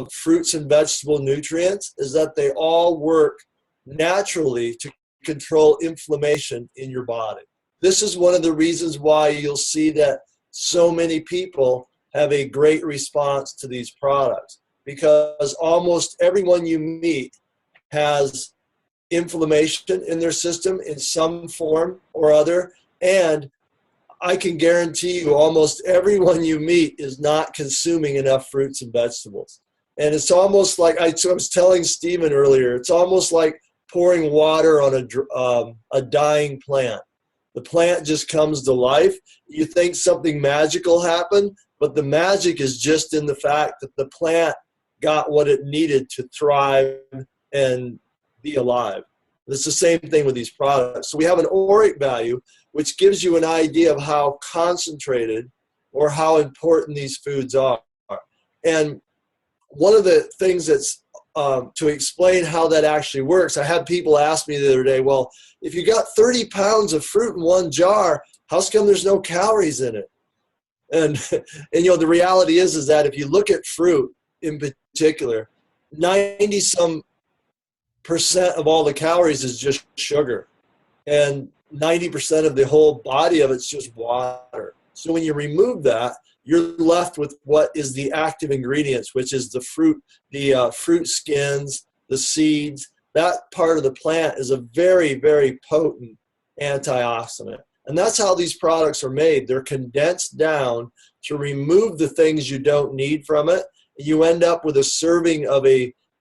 fruits and vegetable nutrients is that they all work naturally to control inflammation in your body. This is one of the reasons why you'll see that so many people have a great response to these products, because almost everyone you meet has inflammation in their system in some form or other, and I can guarantee you almost everyone you meet is not consuming enough fruits and vegetables. And it's almost like I was telling Stephen earlier, it's almost like pouring water on a dying plant. The plant just comes to life. You think something magical happened, but the magic is just in the fact that the plant got what it needed to thrive and be alive. It's the same thing with these products. So we have an ORAC value, which gives you an idea of how concentrated or how important these foods are. And one of the things that's to explain how that actually works, I had people ask me the other day, well, if you got 30 pounds of fruit in one jar, how come there's no calories in it? And the reality is that if you look at fruit in particular, 90-some% of all the calories is just sugar. And 90% of the whole body of it's just water. So when you remove that, you're left with what is the active ingredients, which is the fruit, the fruit skins, the seeds. That part of the plant is a very, very potent antioxidant. And that's how these products are made. They're condensed down to remove the things you don't need from it. You end up with a serving of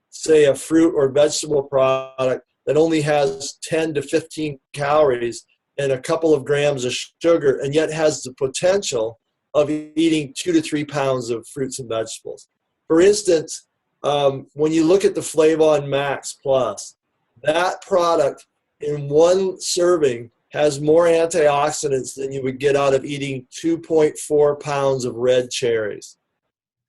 say a fruit or vegetable product that only has 10 to 15 calories and a couple of grams of sugar, and yet has the potential of eating 2 to 3 pounds of fruits and vegetables. For instance, when you look at the Flavon Max Plus, that product in one serving has more antioxidants than you would get out of eating 2.4 pounds of red cherries.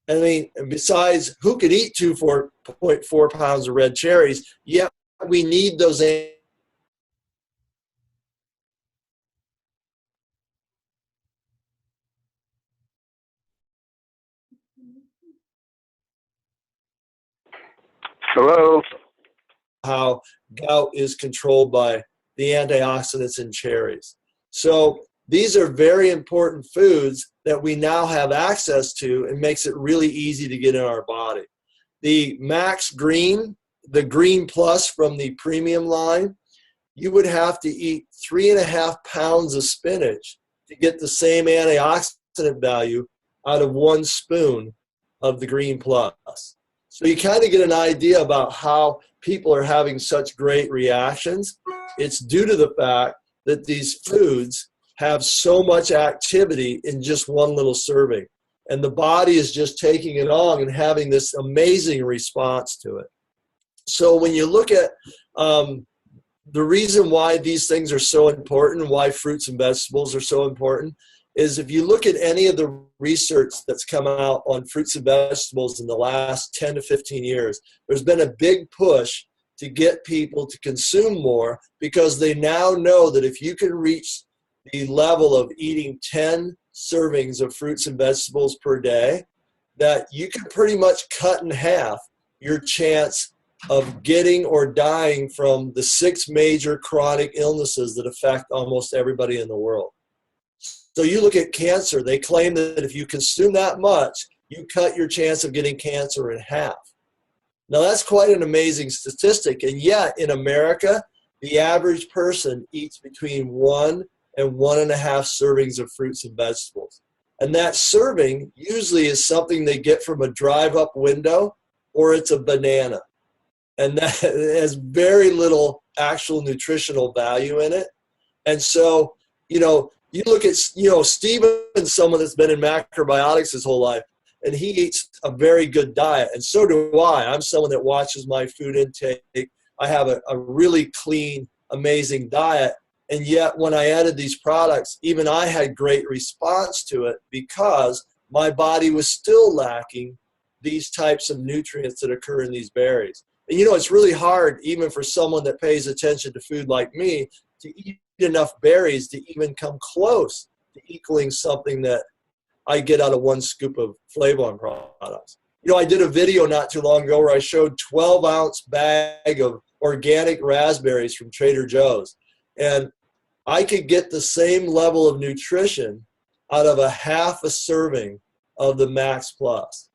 I mean, besides, who could eat 2.4 pounds of red cherries? Yet we need those. Hello. How gout is controlled by the antioxidants in cherries. So these are very important foods that we now have access to, and makes it really easy to get in our body. The Max Green, the Green Plus from the premium line, you would have to eat 3.5 pounds of spinach to get the same antioxidant value out of 1 spoon of the Green Plus. So you kind of get an idea about how people are having such great reactions. It's due to the fact that these foods have so much activity in just one little serving. And the body is just taking it on and having this amazing response to it. So when you look at the reason why these things are so important, why fruits and vegetables are so important, is if you look at any of the research that's come out on fruits and vegetables in the last 10 to 15 years, there's been a big push to get people to consume more, because they now know that if you can reach the level of eating 10 servings of fruits and vegetables per day, that you can pretty much cut in half your chance of getting or dying from the 6 major chronic illnesses that affect almost everybody in the world. So you look at cancer, they claim that if you consume that much, you cut your chance of getting cancer in half. Now that's quite an amazing statistic, and yet in America, the average person eats between 1 and 1.5 servings of fruits and vegetables. And that serving usually is something they get from a drive-up window, or it's a banana. And that has very little actual nutritional value in it. And so, you look at, Stephen's someone that's been in macrobiotics his whole life, and he eats a very good diet. And so do I. I'm someone that watches my food intake. I have a really clean, amazing diet. And yet when I added these products, even I had great response to it, because my body was still lacking these types of nutrients that occur in these berries. And it's really hard, even for someone that pays attention to food like me, to eat enough berries to even come close to equaling something that I get out of 1 scoop of Flavon products. I did a video not too long ago where I showed 12-ounce bag of organic raspberries from Trader Joe's. And I could get the same level of nutrition out of a half a serving of the Max Plus.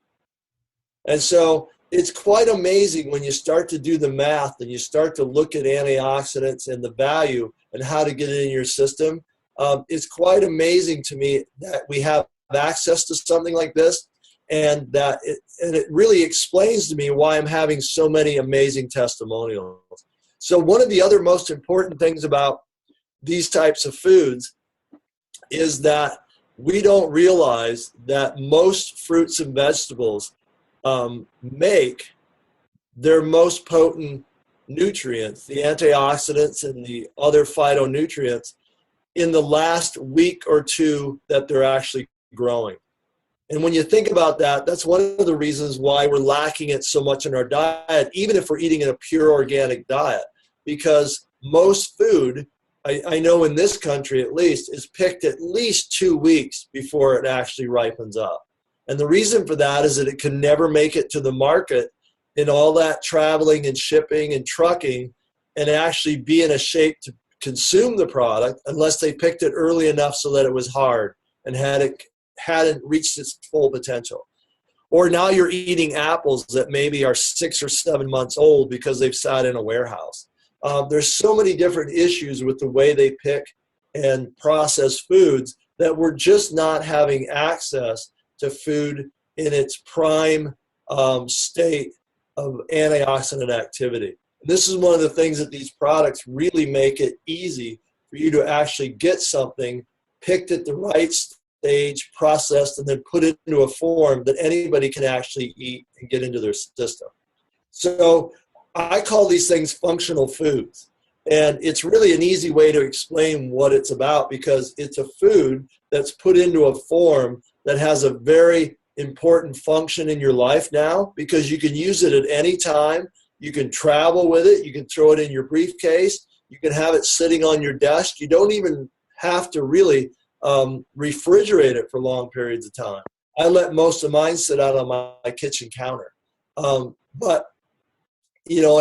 And so it's quite amazing when you start to do the math and you start to look at antioxidants and the value and how to get it in your system. It's quite amazing to me that we have access to something like this, and it really explains to me why I'm having so many amazing testimonials. So one of the other most important things about these types of foods is that we don't realize that most fruits and vegetables make their most potent nutrients, the antioxidants and the other phytonutrients, in the last week or two that they're actually growing. And when you think about that, that's one of the reasons why we're lacking it so much in our diet, even if we're eating in a pure organic diet, because most food, I know in this country at least, is picked at least 2 weeks before it actually ripens up. And the reason for that is that it can never make it to the market in all that traveling and shipping and trucking and actually be in a shape to consume the product unless they picked it early enough so that it was hard and hadn't reached its full potential. Or now you're eating apples that maybe are 6 or 7 months old because they've sat in a warehouse. There's so many different issues with the way they pick and process foods that we're just not having access to food in its prime state of antioxidant activity. And this is one of the things that these products really make it easy for you to actually get something picked at the right stage, processed, and then put it into a form that anybody can actually eat and get into their system. So I call these things functional foods. And it's really an easy way to explain what it's about, because it's a food that's put into a form that has a very important function in your life now, because you can use it at any time. You can travel with it. You can throw it in your briefcase. You can have it sitting on your desk. You don't even have to really refrigerate it for long periods of time. I let most of mine sit out on my kitchen counter. And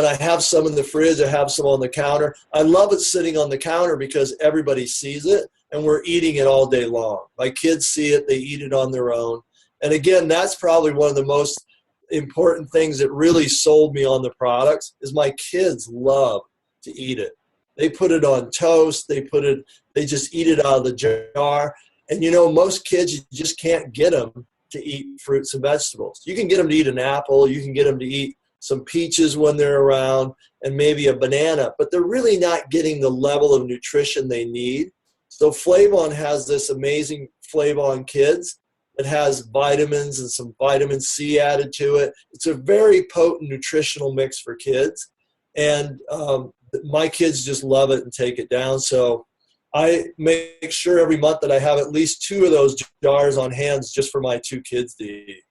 I have some in the fridge. I have some on the counter. I love it sitting on the counter because everybody sees it and we're eating it all day long. My kids see it. They eat it on their own. And again, that's probably one of the most important things that really sold me on the products is my kids love to eat it. They put it on toast. They just eat it out of the jar. And most kids, you just can't get them to eat fruits and vegetables. You can get them to eat an apple. You can get them to eat some peaches when they're around, and maybe a banana, but they're really not getting the level of nutrition they need. So Flavon has this amazing Flavon Kids. It has vitamins and some vitamin C added to it. It's a very potent nutritional mix for kids. And my kids just love it and take it down. So I make sure every month that I have at least 2 of those jars on hand just for my 2 kids to eat.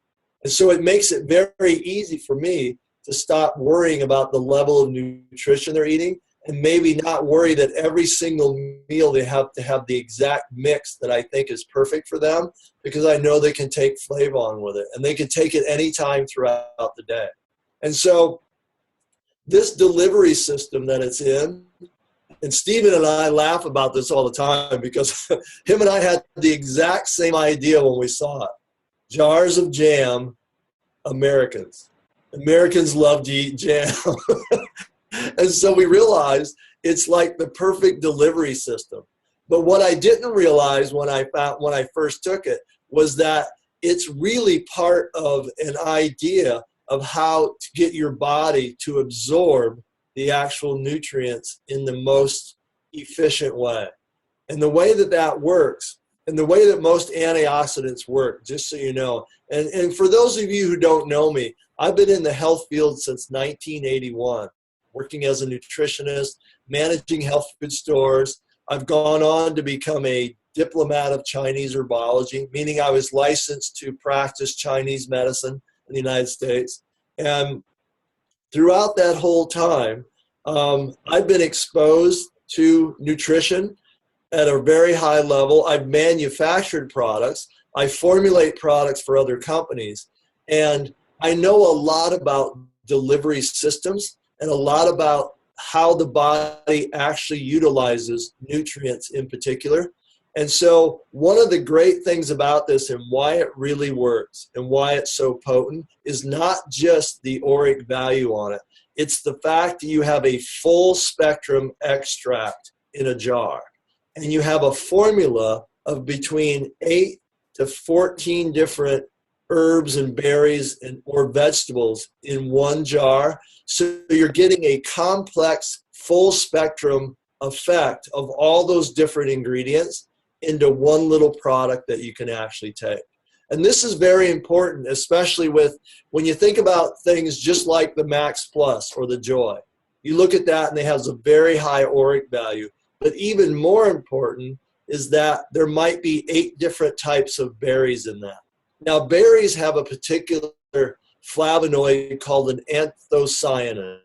And so it makes it very easy for me to stop worrying about the level of nutrition they're eating, and maybe not worry that every single meal they have to have the exact mix that I think is perfect for them, because I know they can take Flavon with it, and they can take it anytime throughout the day. And so this delivery system that it's in, and Stephen and I laugh about this all the time because him and I had the exact same idea when we saw it. Jars of jam, Americans love to eat jam. And so we realized it's like the perfect delivery system. But what I didn't realize when I first took it was that it's really part of an idea of how to get your body to absorb the actual nutrients in the most efficient way. And the way that works, and the way that most antioxidants work, just so you know, and for those of you who don't know me, I've been in the health field since 1981, working as a nutritionist, managing health food stores. I've gone on to become a diplomat of Chinese herbology, meaning I was licensed to practice Chinese medicine in the United States. And throughout that whole time, I've been exposed to nutrition at a very high level. I've manufactured products. I formulate products for other companies. And I know a lot about delivery systems and a lot about how the body actually utilizes nutrients in particular. And so one of the great things about this and why it really works and why it's so potent is not just the auric value on it. It's the fact that you have a full spectrum extract in a jar. And you have a formula of between 8 to 14 different herbs and berries or vegetables in one jar. So you're getting a complex, full spectrum effect of all those different ingredients into one little product that you can actually take. And this is very important, especially with when you think about things just like the Max Plus or the Joy. You look at that and they have a very high auric value. But even more important is that there might be 8 different types of berries in that. Now, berries have a particular flavonoid called an anthocyanin.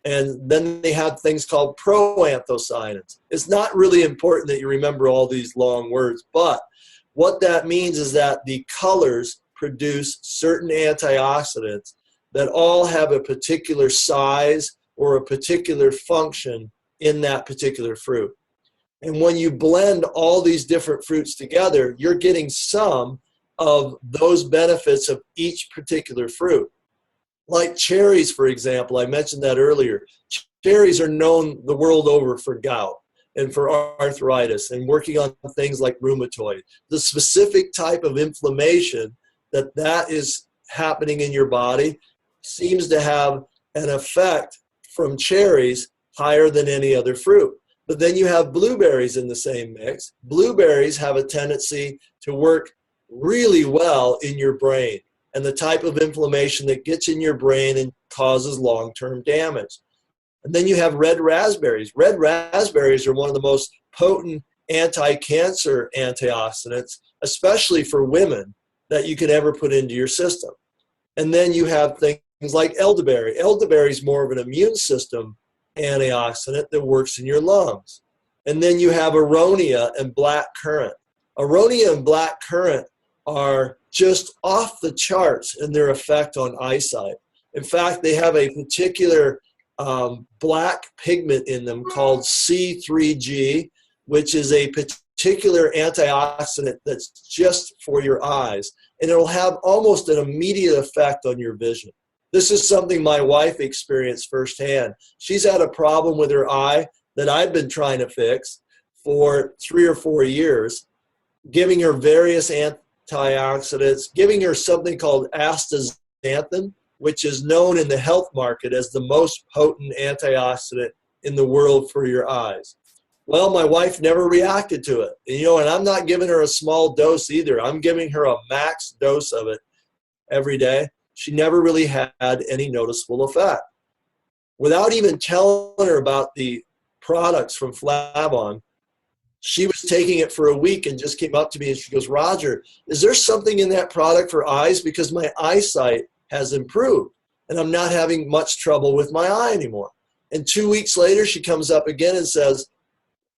And then they have things called proanthocyanins. It's not really important that you remember all these long words, but what that means is that the colors produce certain antioxidants that all have a particular size or a particular function in that particular fruit. And when you blend all these different fruits together, you're getting some of those benefits of each particular fruit. Like cherries, for example, I mentioned that earlier. Cherries are known the world over for gout and for arthritis and working on things like rheumatoid. The specific type of inflammation that is happening in your body seems to have an effect from cherries higher than any other fruit. But then you have blueberries in the same mix. Blueberries have a tendency to work really well in your brain and the type of inflammation that gets in your brain and causes long-term damage. And then you have red raspberries. Red raspberries are one of the most potent anti-cancer antioxidants, especially for women, that you could ever put into your system. And then you have things like elderberry. Elderberry is more of an immune system antioxidant that works in your lungs. And then you have aronia and black currant. Aronia and black currant are just off the charts in their effect on eyesight. In fact, they have a particular black pigment in them called C3G, which is a particular antioxidant that's just for your eyes. And it'll have almost an immediate effect on your vision. This is something my wife experienced firsthand. She's had a problem with her eye that I've been trying to fix for 3 or 4 years, giving her various antioxidants, giving her something called astaxanthin, which is known in the health market as the most potent antioxidant in the world for your eyes. Well, my wife never reacted to it. And I'm not giving her a small dose either. I'm giving her a max dose of it every day. She never really had any noticeable effect. Without even telling her about the products from Flavon, she was taking it for a week and just came up to me and she goes, "Roger, is there something in that product for eyes? Because my eyesight has improved and I'm not having much trouble with my eye anymore." And 2 weeks later, she comes up again and says,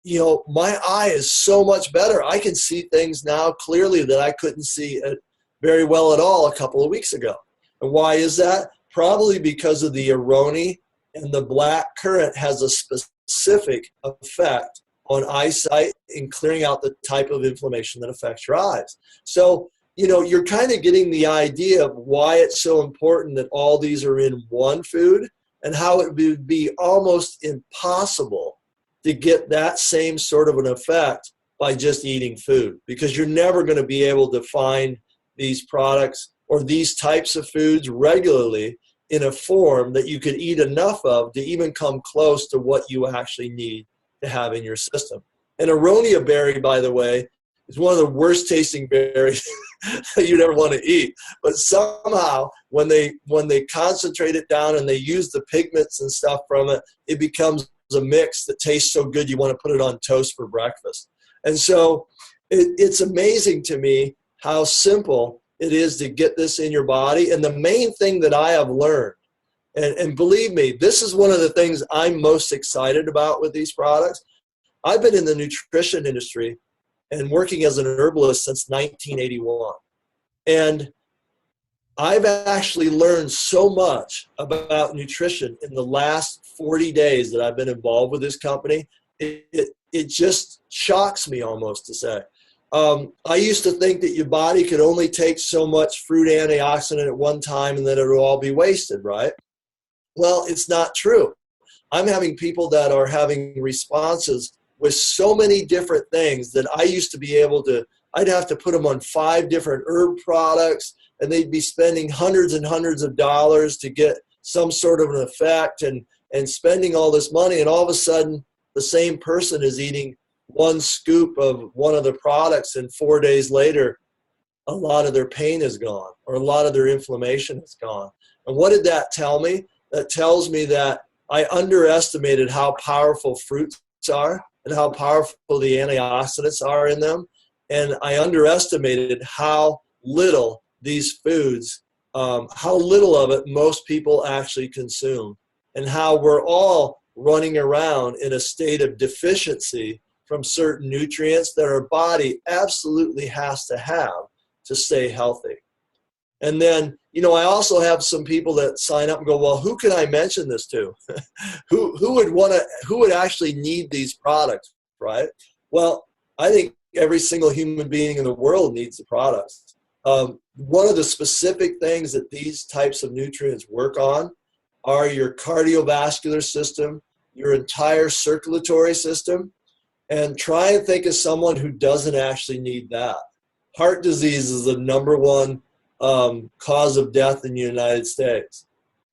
"My eye is so much better. I can see things now clearly that I couldn't see it very well at all a couple of weeks ago." And why is that? Probably because of the aroni, and the black currant has a specific effect on eyesight in clearing out the type of inflammation that affects your eyes. So, you're kind of getting the idea of why it's so important that all these are in one food and how it would be almost impossible to get that same sort of an effect by just eating food, because you're never going to be able to find these products or these types of foods regularly in a form that you could eat enough of to even come close to what you actually need to have in your system. And aronia berry, by the way, is one of the worst tasting berries that you'd ever want to eat. But somehow, when they concentrate it down and they use the pigments and stuff from it, it becomes a mix that tastes so good you want to put it on toast for breakfast. And so it's amazing to me how simple it is to get this in your body. And the main thing that I have learned, and believe me, this is one of the things I'm most excited about with these products. I've been in the nutrition industry and working as an herbalist since 1981. And I've actually learned so much about nutrition in the last 40 days that I've been involved with this company. It just shocks me almost to say. I used to think that your body could only take so much fruit antioxidant at one time and then it would all be wasted, right? Well, it's not true. I'm having people that are having responses with so many different things that I used to be able to, I'd have to put them on 5 different herb products, and they'd be spending hundreds and hundreds of dollars to get some sort of an effect and spending all this money. And all of a sudden, the same person is eating 1 scoop of one of the products, and 4 days later, a lot of their pain is gone, or a lot of their inflammation is gone. And what did that tell me? That tells me that I underestimated how powerful fruits are and how powerful the antioxidants are in them. And I underestimated how little these foods, how little of it most people actually consume, and how we're all running around in a state of deficiency from certain nutrients that our body absolutely has to have to stay healthy. And then, you know, I also have some people that sign up and go, well, who can I mention this to? who would actually need these products, right? Well, I think every single human being in the world needs the products. One of the specific things that these types of nutrients work on are your cardiovascular system, your entire circulatory system, and try and think of someone who doesn't actually need that. Heart disease is the #1 cause of death in the United States.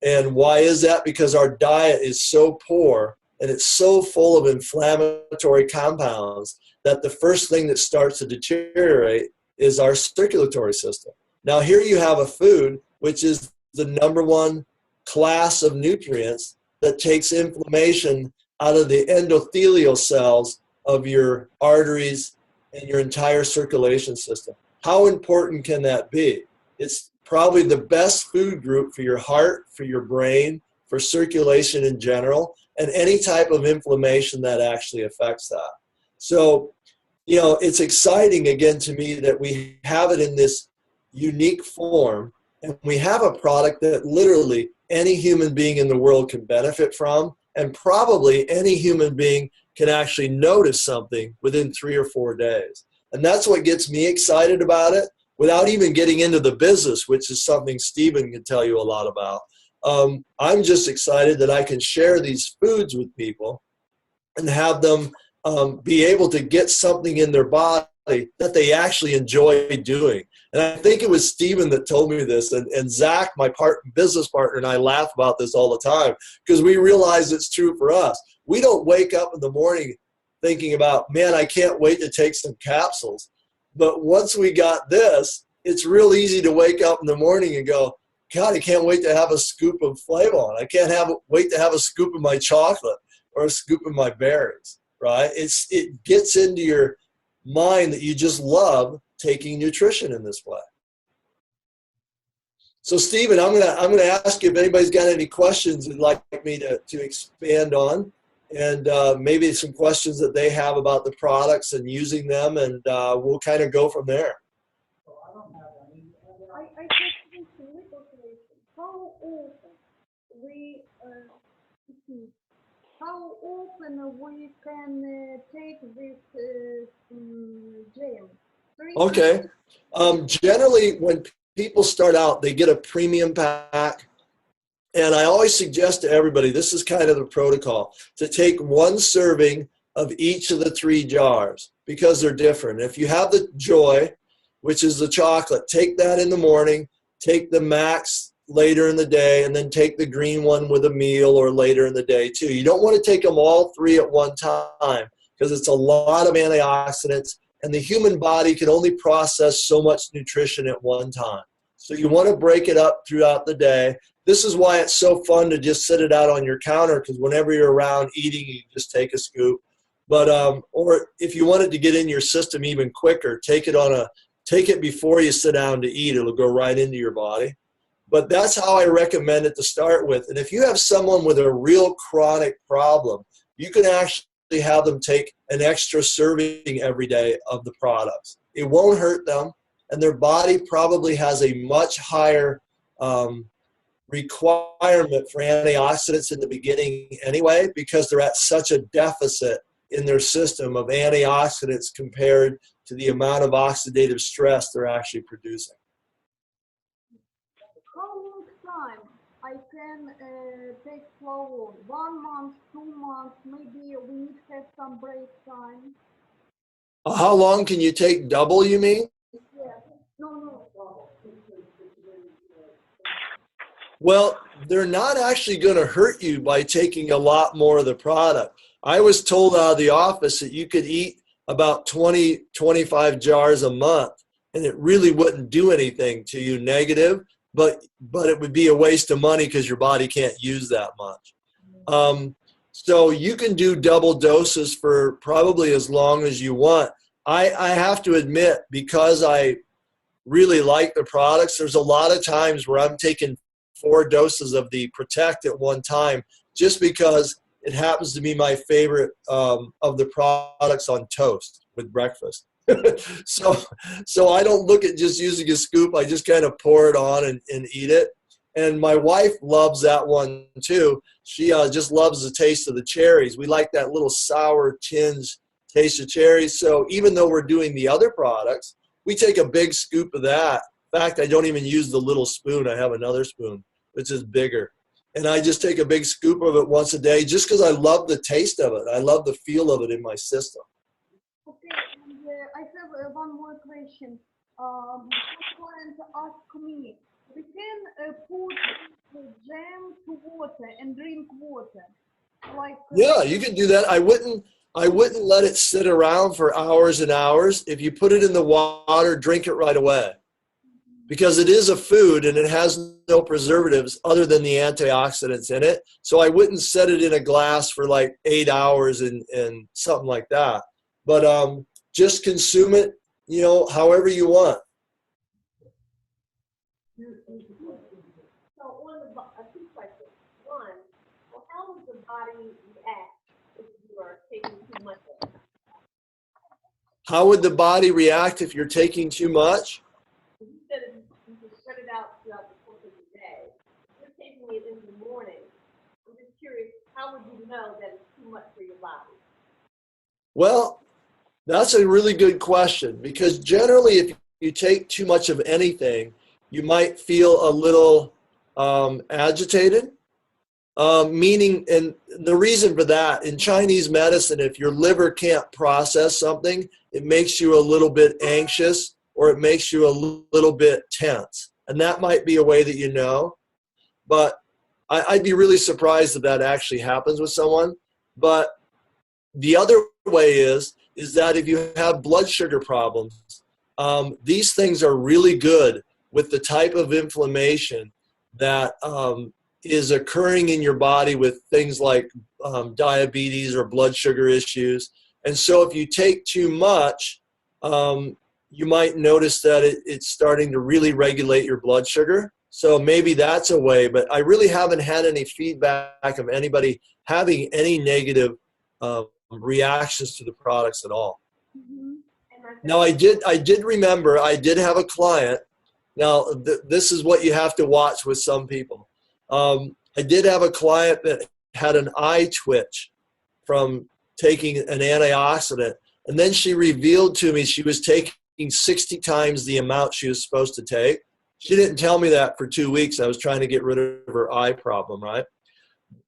And why is that? Because our diet is so poor and it's so full of inflammatory compounds that the first thing that starts to deteriorate is our circulatory system. Now here you have a food which is the #1 class of nutrients that takes inflammation out of the endothelial cells of your arteries and your entire circulation system. How important can that be? It's probably the best food group for your heart, for your brain, for circulation in general, and any type of inflammation that actually affects that. So, you know, it's exciting again to me that we have it in this unique form, and we have a product that literally any human being in the world can benefit from, and probably any human being can actually notice something within 3 or 4 days. And that's what gets me excited about it, without even getting into the business, which is something Stephen can tell you a lot about. I'm just excited that I can share these foods with people and have them be able to get something in their body that they actually enjoy doing. And I think it was Stephen that told me this, and Zach, my business partner, and I laugh about this all the time because we realize it's true for us. We don't wake up in the morning thinking about, man, I can't wait to take some capsules. But once we got this, it's real easy to wake up in the morning and go, God, I can't wait to have a scoop of Flavon. I can't wait to have a scoop of my chocolate or a scoop of my berries, right? It gets into your mind that you just love taking nutrition in this way. So Stephen, I'm gonna ask you if anybody's got any questions you'd like me to expand on, and maybe some questions that they have about the products and using them, and we'll kind of go from there. I just need a little question. How often we can take this gym? Okay. Generally, when people start out, they get a premium pack. And I always suggest to everybody, this is kind of the protocol, to take 1 serving of each of the 3 jars because they're different. If you have the Joy, which is the chocolate, take that in the morning, take the Max later in the day, and then take the green one with a meal or later in the day too. You don't want to take them all 3 at one time because it's a lot of antioxidants, and the human body can only process so much nutrition at one time. So you want to break it up throughout the day. This is why it's so fun to just sit it out on your counter, because whenever you're around eating, you just take a scoop. But or if you want it to get in your system even quicker, take it before you sit down to eat. It'll go right into your body. But that's how I recommend it to start with. And if you have someone with a real chronic problem, you can actually have them take an extra serving every day of the products. It won't hurt them, and their body probably has a much higher requirement for antioxidants in the beginning anyway, because they're at such a deficit in their system of antioxidants compared to the amount of oxidative stress they're actually producing. How long time I can take flour? 1 month, 2 months, maybe we need to have some break time. How long can you take double, you mean? Yeah. No. Well, they're not actually going to hurt you by taking a lot more of the product. I was told out of the office that you could eat about 20, 25 jars a month, and it really wouldn't do anything to you negative, but it would be a waste of money because your body can't use that much. So you can do double doses for probably as long as you want. I have to admit, because I really like the products, there's a lot of times where I'm taking 4 doses of the Protect at one time, just because it happens to be my favorite of the products on toast with breakfast. so I don't look at just using a scoop. I just kind of pour it on and eat it. And my wife loves that one too. She just loves the taste of the cherries. We like that little sour tinge taste of cherries. So even though we're doing the other products, we take a big scoop of that. In fact, I don't even use the little spoon. I have another spoon, which is bigger. And I just take a big scoop of it once a day just because I love the taste of it. I love the feel of it in my system. Okay, and I have one more question. Some clients ask me, we can put the jam to water and drink water, like. Yeah, you can do that. I wouldn't let it sit around for hours and hours. If you put it in the water, drink it right away, because it is a food and it has no preservatives other than the antioxidants in it. So I wouldn't set it in a glass for like 8 hours and something like that. But just consume it, however you want. So two questions. One, well, how does the body react if you are taking too much of it? How would the body react if you're taking too much? You said you can spread it out throughout the course of the day. If you're taking it in the morning, I'm just curious, how would you know that it's too much for your body? Well, that's a really good question, because generally if you take too much of anything, you might feel a little agitated, meaning, and the reason for that, in Chinese medicine, if your liver can't process something, it makes you a little bit anxious or it makes you a little bit tense. And that might be a way that you know. But I'd be really surprised if that actually happens with someone. But the other way is that if you have blood sugar problems, these things are really good with the type of inflammation that is occurring in your body with things like diabetes or blood sugar issues. And so if you take too much, you might notice that it's starting to really regulate your blood sugar. So maybe that's a way, but I really haven't had any feedback of anybody having any negative reactions to the products at all. Mm-hmm. Now, I did remember, I did have a client. Now, this is what you have to watch with some people. I did have a client that had an eye twitch from taking an antioxidant. And then she revealed to me she was taking 60 times the amount she was supposed to take. She didn't tell me that for 2 weeks. I was trying to get rid of her eye problem, right?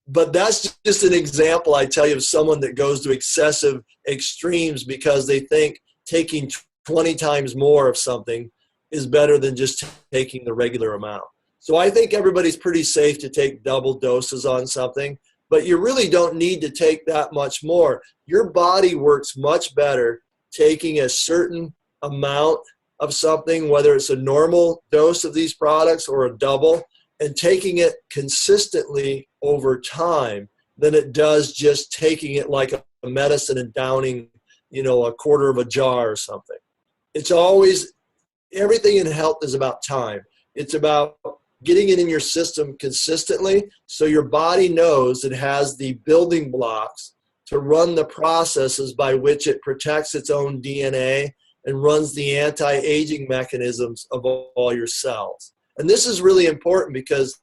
But that's just an example, I tell you, of someone that goes to excessive extremes because they think taking 20 times more of something is better than just taking the regular amount. So I think everybody's pretty safe to take double doses on something, but you really don't need to take that much more. Your body works much better taking a certain amount of something, whether it's a normal dose of these products or a double, and taking it consistently over time than it does just taking it like a medicine and downing, a quarter of a jar or something. It's always, everything in health is about time. It's about getting it in your system consistently so your body knows it has the building blocks to run the processes by which it protects its own DNA and runs the anti-aging mechanisms of all your cells. And this is really important because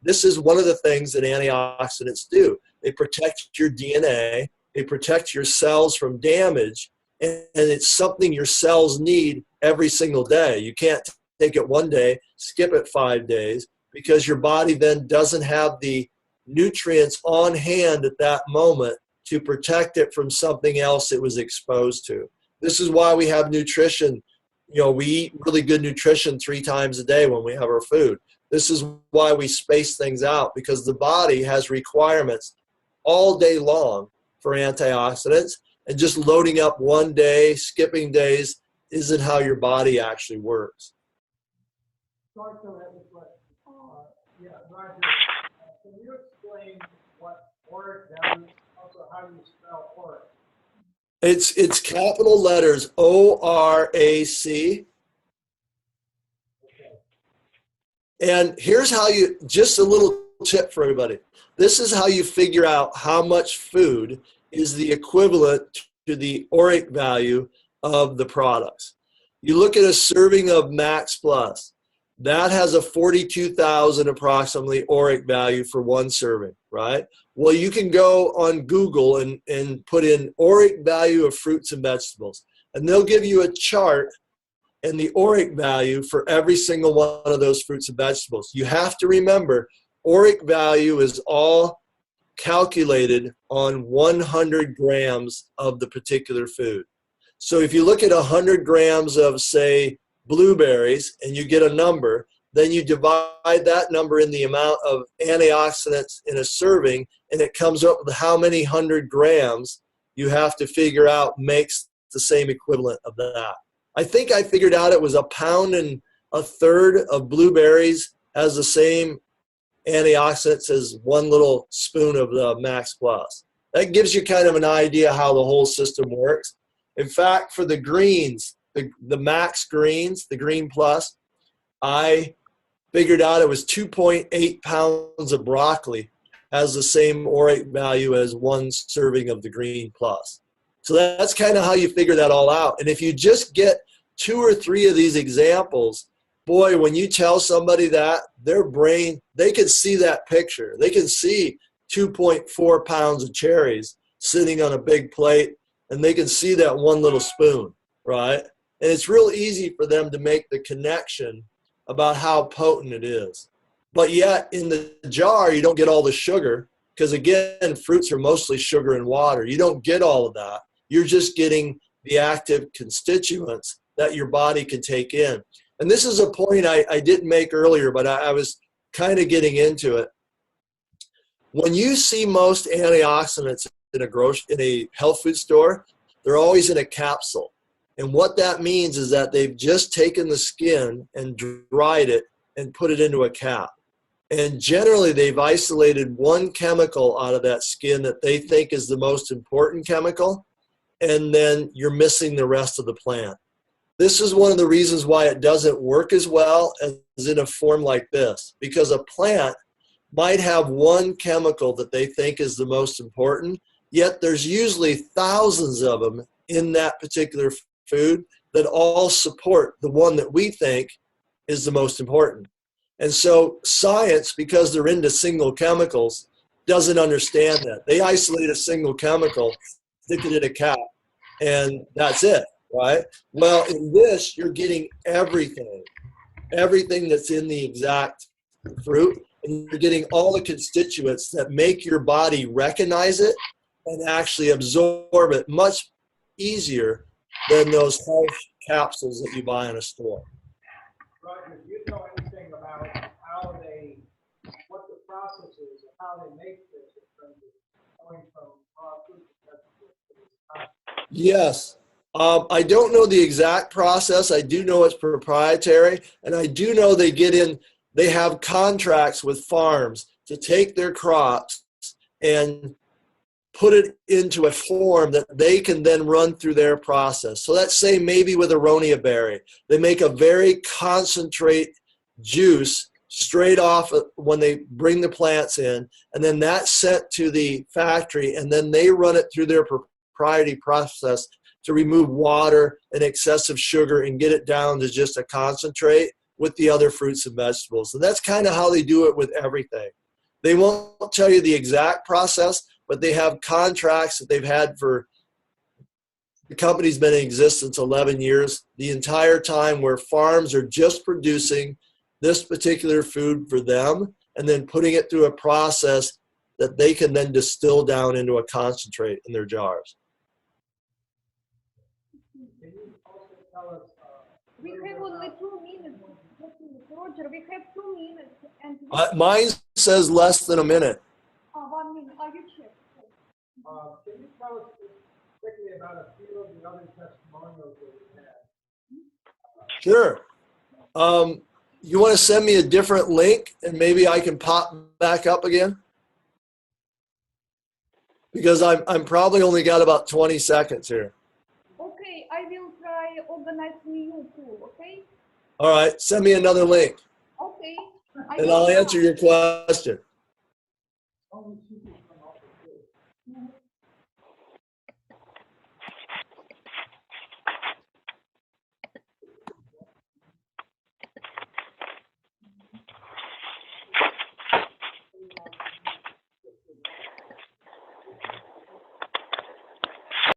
this is one of the things that antioxidants do. They protect your DNA, they protect your cells from damage, and it's something your cells need every single day. You can't take it one day, skip it 5 days, because your body then doesn't have the nutrients on hand at that moment to protect it from something else it was exposed to. This is why we have nutrition. You know, we eat really good nutrition 3 times a day when we have our food. This is why we space things out, because the body has requirements all day long for antioxidants, and just loading up one day, skipping days, isn't how your body actually works. Doctor, I have a question. Yeah, Roger, can you explain what ORAC does, also how you spell ORAC? It's capital letters, ORAC. And here's how you, just a little tip for everybody. This is how you figure out how much food is the equivalent to the ORAC value of the products. You look at a serving of Max Plus. That has a 42,000 approximately ORAC value for one serving, right? Well, you can go on Google and put in ORAC value of fruits and vegetables, and they'll give you a chart and the ORAC value for every single one of those fruits and vegetables. You have to remember, ORAC value is all calculated on 100 grams of the particular food. So if you look at 100 grams of, say, blueberries and you get a number, then you divide that number in the amount of antioxidants in a serving, and it comes up with how many 100 grams you have to figure out makes the same equivalent of that. I think I figured out it was 1.33 pounds of blueberries has the same antioxidants as 1 little spoon of the Max Plus. That gives you kind of an idea how the whole system works. In fact, for the greens, the Max Greens, the Green Plus, I figured out it was 2.8 pounds of broccoli has the same ORAC value as 1 serving of the Green Plus. So that's kind of how you figure that all out. And if you just get 2 or 3 of these examples, boy, when you tell somebody that, their brain, they can see that picture. They can see 2.4 pounds of cherries sitting on a big plate, and they can see that 1 little spoon, right? And it's real easy for them to make the connection about how potent it is. But yet, in the jar, you don't get all the sugar, because again, fruits are mostly sugar and water. You don't get all of that. You're just getting the active constituents that your body can take in. And this is a point I didn't make earlier, but I was kind of getting into it. When you see most antioxidants in a health food store, they're always in a capsule. And what that means is that they've just taken the skin and dried it and put it into a cap. And generally, they've isolated one chemical out of that skin that they think is the most important chemical, and then you're missing the rest of the plant. This is one of the reasons why it doesn't work as well as in a form like this, because a plant might have one chemical that they think is the most important, yet there's usually thousands of them in that particular food that all support the one that we think is the most important. And so science, because they're into single chemicals, doesn't understand that. They isolate a single chemical, stick it in a cap, and that's it, right? Well, in this, you're getting everything that's in the exact fruit, and you're getting all the constituents that make your body recognize it and actually absorb it much easier than those harsh capsules that you buy in a store. Roger, do you know anything about what the process is, or how they make this in terms of going from raw fruit to vegetables to this? Yes. I don't know the exact process. I do know it's proprietary, and I do know they have contracts with farms to take their crops and put it into a form that they can then run through their process. So let's say maybe with aronia berry, they make a very concentrate juice straight off when they bring the plants in, and then that's sent to the factory, and then they run it through their proprietary process to remove water and excessive sugar and get it down to just a concentrate with the other fruits and vegetables. And that's kind of how they do it with everything. They won't tell you the exact process, but they have contracts that they've had for, the company's been in existence 11 years, the entire time, where farms are just producing this particular food for them and then putting it through a process that they can then distill down into a concentrate in their jars. Can you also tell us? We have only 2 minutes. Roger, we have 2 minutes. And Mine says less than a minute. 1 minute. Are you check? Can you tell us quickly about a few of the other testimonials that we had? Sure. You want to send me a different link and maybe I can pop back up again? Because I'm probably only got about 20 seconds here. Okay, I will try organize new tool, okay? All right, send me another link Okay. and I'll answer your question. Only 2 people come up with this.